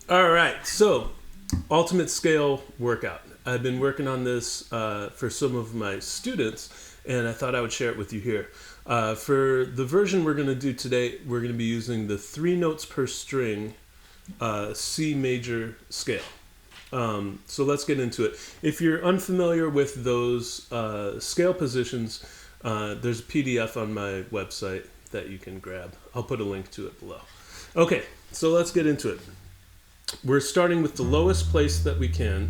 All right, so ultimate scale workout. I've been working on this for some of my students, and I thought I would share it with you here. For the version we're going to do today, we're going to be using the 3 notes per string C major scale. So let's get into it. If you're unfamiliar with those scale positions, there's a PDF on my website that you can grab. I'll put a link to it below. Okay, so let's get into it. We're starting with the lowest place that we can,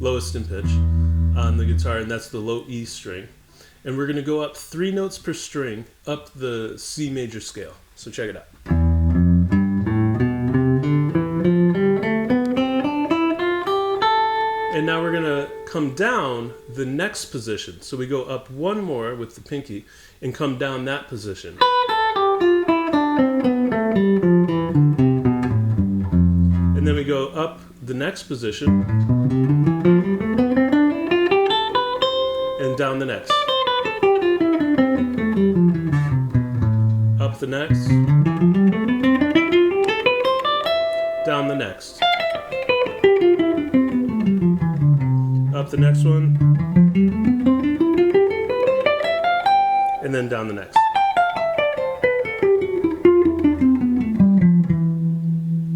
lowest in pitch on the guitar, and that's the low E string. And we're going to go up 3 notes per string up the C major scale. So check it out. And now we're going to come down the next position. So we go up 1 more with the pinky and come down that position. And then we go up the next position and down the next. Up the next, down the next. Up the next one, and then down the next.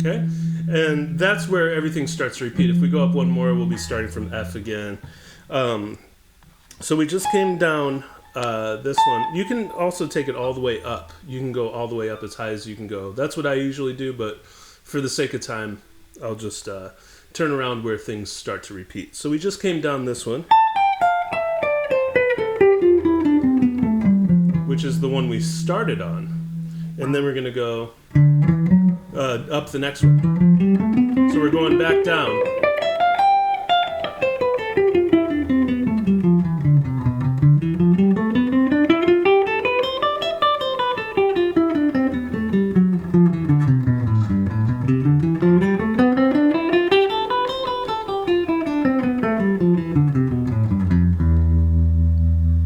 Okay? And that's where everything starts to repeat. If we go up 1 more, we'll be starting from F again. So we just came down this one. You can also take it all the way up. You can go all the way up as high as you can go. That's what I usually do, but for the sake of time, I'll just turn around where things start to repeat. So we just came down this one, which is the one we started on. And then we're going to go up the next one. So we're going back down.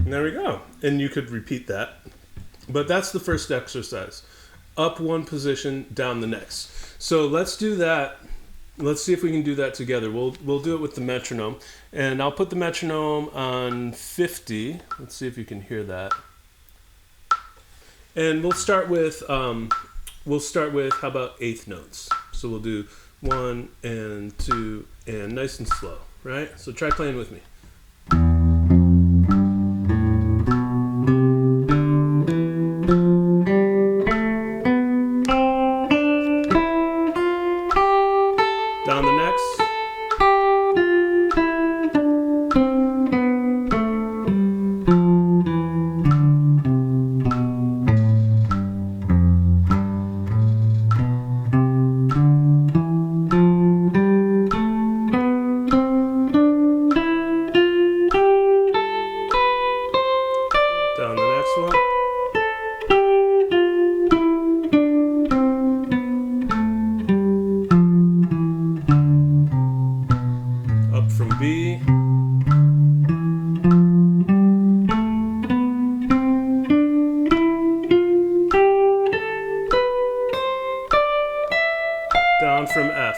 And there we go. And you could repeat that. But that's the first exercise. Up 1 position, down the next. So let's do that. Let's see if we can do that together. We'll do it with the metronome, and I'll put the metronome on 50. Let's see if you can hear that. And we'll start with how about 8th notes. So we'll do 1 and 2 and nice and slow, right? So try playing with me. Down the next. Down the next one. Up from B. Down from F.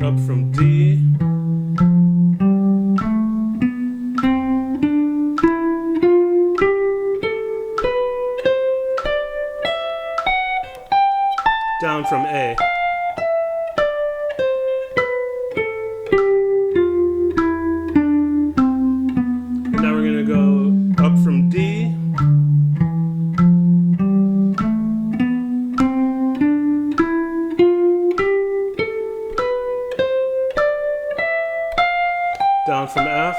Up from D. Down from A. And now we're going to go up from D. Down from F.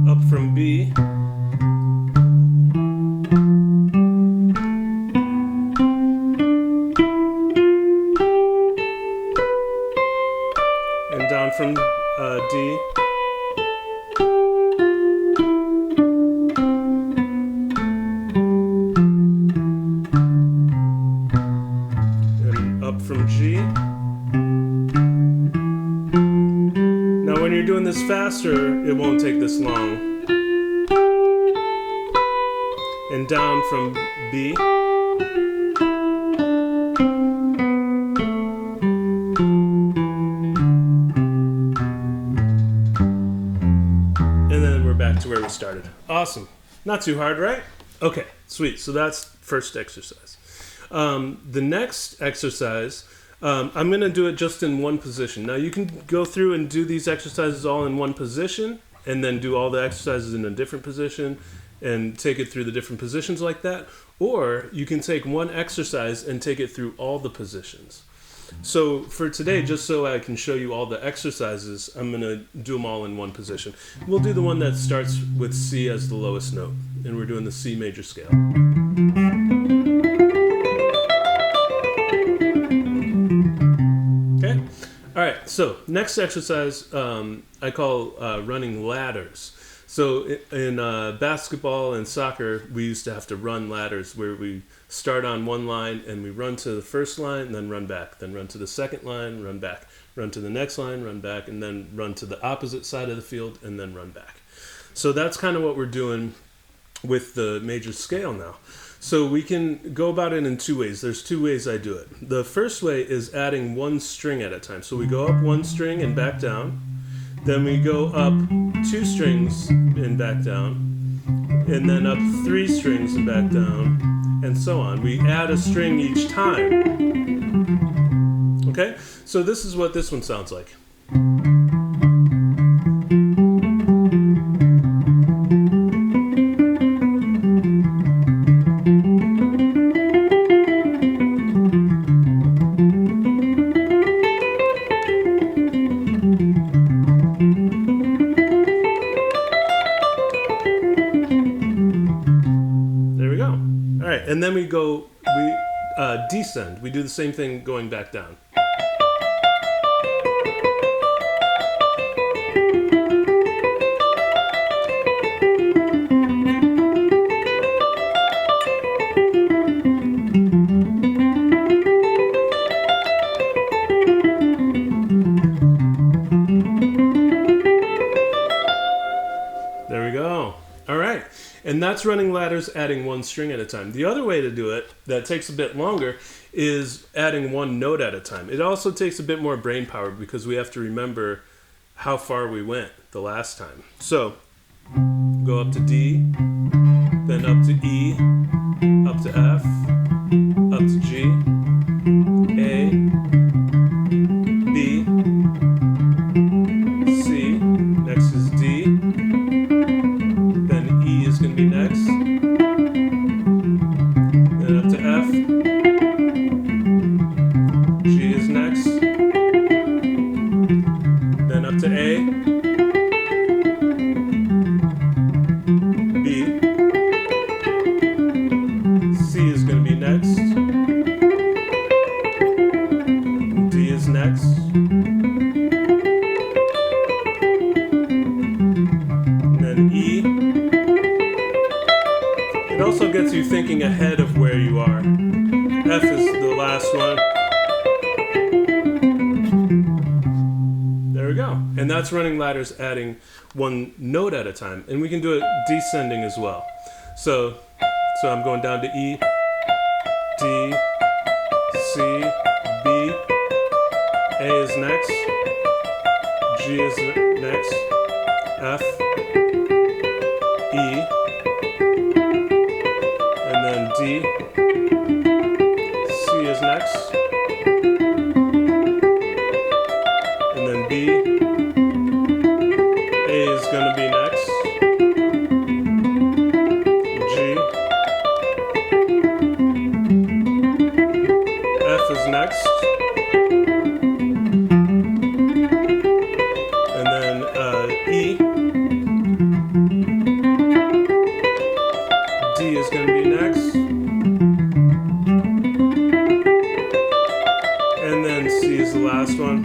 Up from B. And down from D. from G. Now when you're doing this faster, it won't take this long. And down from B. And then we're back to where we started. Awesome. Not too hard, right? Okay, sweet. So that's first exercise. The next exercise, I'm going to do it just in one position. Now you can go through and do these exercises all in one position and then do all the exercises in a different position and take it through the different positions like that. Or you can take one exercise and take it through all the positions. So for today, just so I can show you all the exercises, I'm going to do them all in one position. We'll do the one that starts with C as the lowest note, and we're doing the C major scale. Okay? All right, so next exercise I call running ladders. So in basketball and soccer, we used to have to run ladders where we start on one line and we run to the first line and then run back, then run to the second line, run back, run to the next line, run back, and then run to the opposite side of the field and then run back. So that's kind of what we're doing with the major scale now. So we can go about it in two ways. There's two ways I do it. The first way is adding one string at a time. So we go up one string and back down. Then we go up two strings and back down. And then up three strings and back down. And so on. We add a string each time. Okay? So this is what this one sounds like. And then we descend. We do the same thing going back down. There we go. All right. And that's running ladders, adding one string at a time. The other way to do it, that takes a bit longer, is adding one note at a time. It also takes a bit more brain power because we have to remember how far we went the last time. So, go up to D, then up to E, up to F, up to G, A, B, C, next is D, then E is going to be next, then up to F, G is next, then up to A, B, C is going to be next, D is next, and then E. It also gets you thinking ahead of where you are. F is the last one. There we go. And that's running ladders, adding one note at a time. And we can do it descending as well. So I'm going down to E, D, C, B, A is next, G is next, F, E, and then D, C is next, and then B, A is going to be next, G, F is next, and then E, D is going to be next, and then C is the last one.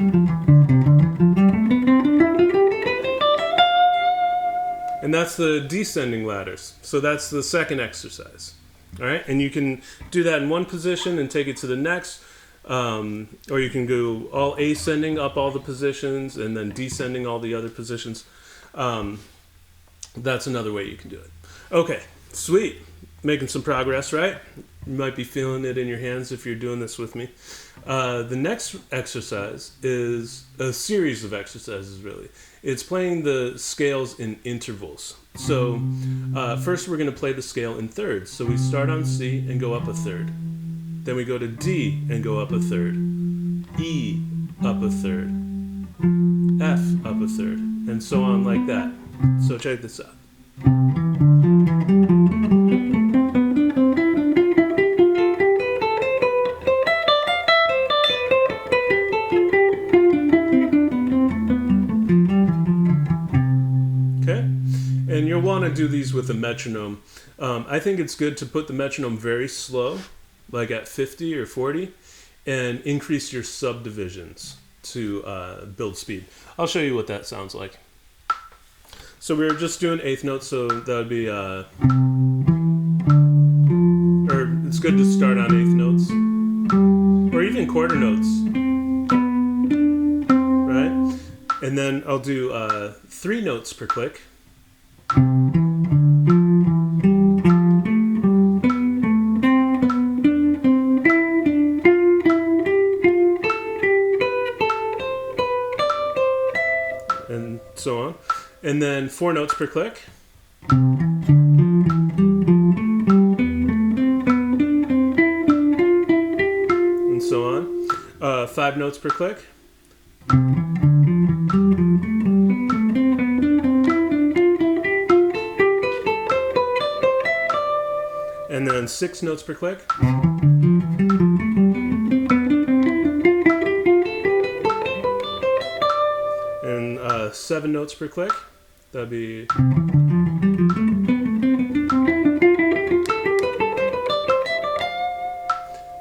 And that's the descending ladders. So that's the second exercise. All right, and you can do that in one position and take it to the next. Or you can go all ascending up all the positions and then descending all the other positions. That's another way you can do it. Okay, sweet. Making some progress, right? You might be feeling it in your hands if you're doing this with me. The next exercise is a series of exercises, really. It's playing the scales in intervals. So first we're going to play the scale in thirds. So we start on C and go up a third. Then we go to D and go up a third. E up a third. F up a third. And so on like that. So check this out. Okay? And you'll want to do these with a metronome. I think it's good to put the metronome very slow, like at 50 or 40, and increase your subdivisions to build speed. I'll show you what that sounds like. So we were just doing eighth notes, so that would be, or it's good to start on eighth notes, or even quarter notes, right? And then I'll do 3 notes per click. And so on. And then 4 notes per click. And so on. 5 notes per click. And then 6 notes per click. And 7 notes per click. That'd be...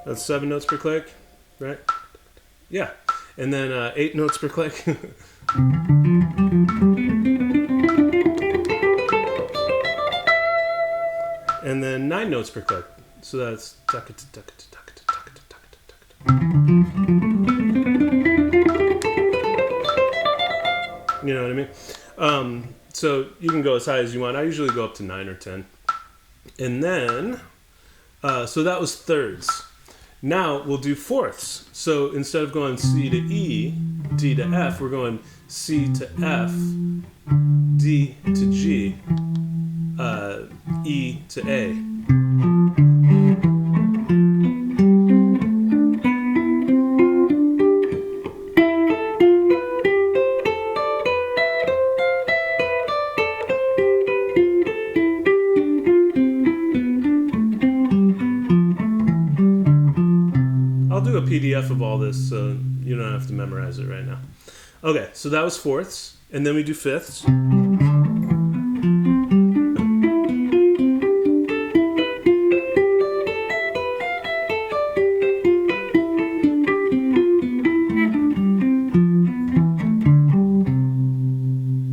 That's 7 notes per click, right? Yeah. And then 8 notes per click. And then 9 notes per click. So that's... You know what I mean? So you can go as high as you want. I usually go up to 9 or 10. And then, so that was thirds. Now we'll do fourths. So instead of going C to E, D to F, we're going C to F, D to G, E to A. I'll do a PDF of all this, so you don't have to memorize it right now. Okay, so that was fourths, and then we do fifths.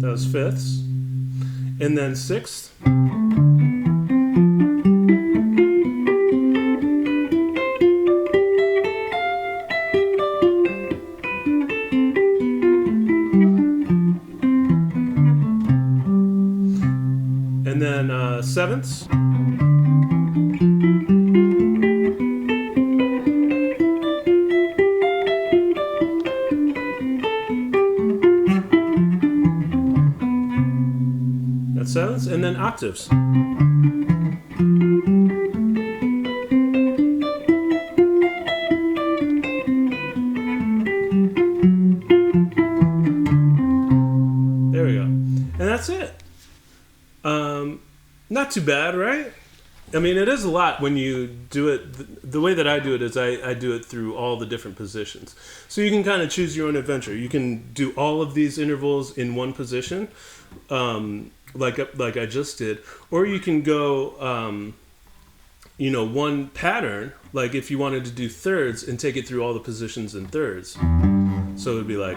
That was fifths. And then sixth. And then sevenths. That's sevenths. And then octaves. There we go. And that's it. Not too bad, right? I mean, it is a lot when you do it. The way that I do it is I do it through all the different positions. So you can kind of choose your own adventure. You can do all of these intervals in one position, like I just did, or you can go, one pattern. Like if you wanted to do thirds and take it through all the positions in thirds. So it would be like.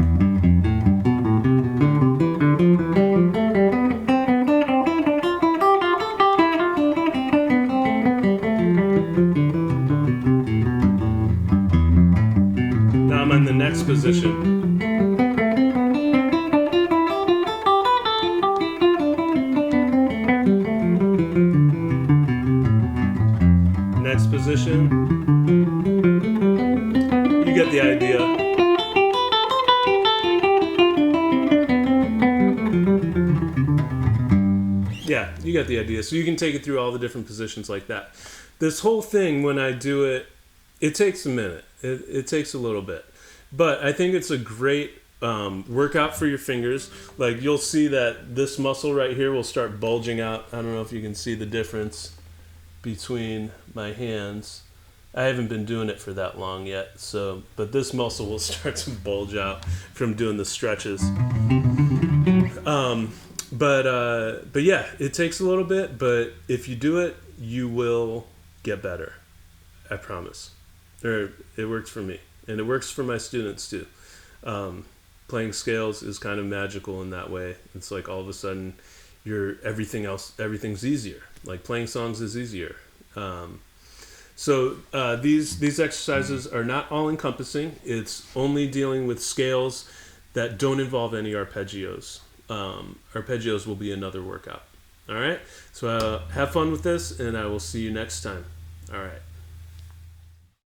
find the next position. Next position. You get the idea. Yeah, you get the idea. So you can take it through all the different positions like that. This whole thing, when I do it, it takes a minute. It takes a little bit. But I think it's a great workout for your fingers. Like, you'll see that this muscle right here will start bulging out. I don't know if you can see the difference between my hands. I haven't been doing it for that long yet, but this muscle will start to bulge out from doing the stretches. But yeah, it takes a little bit, but if you do it, you will get better. I promise. Or it works for me, and it works for my students too. Playing scales is kind of magical in that way. It's like all of a sudden, everything's easier. Like playing songs is easier. So these exercises are not all encompassing. It's only dealing with scales that don't involve any arpeggios. Arpeggios will be another workout. All right. So have fun with this, and I will see you next time. All right.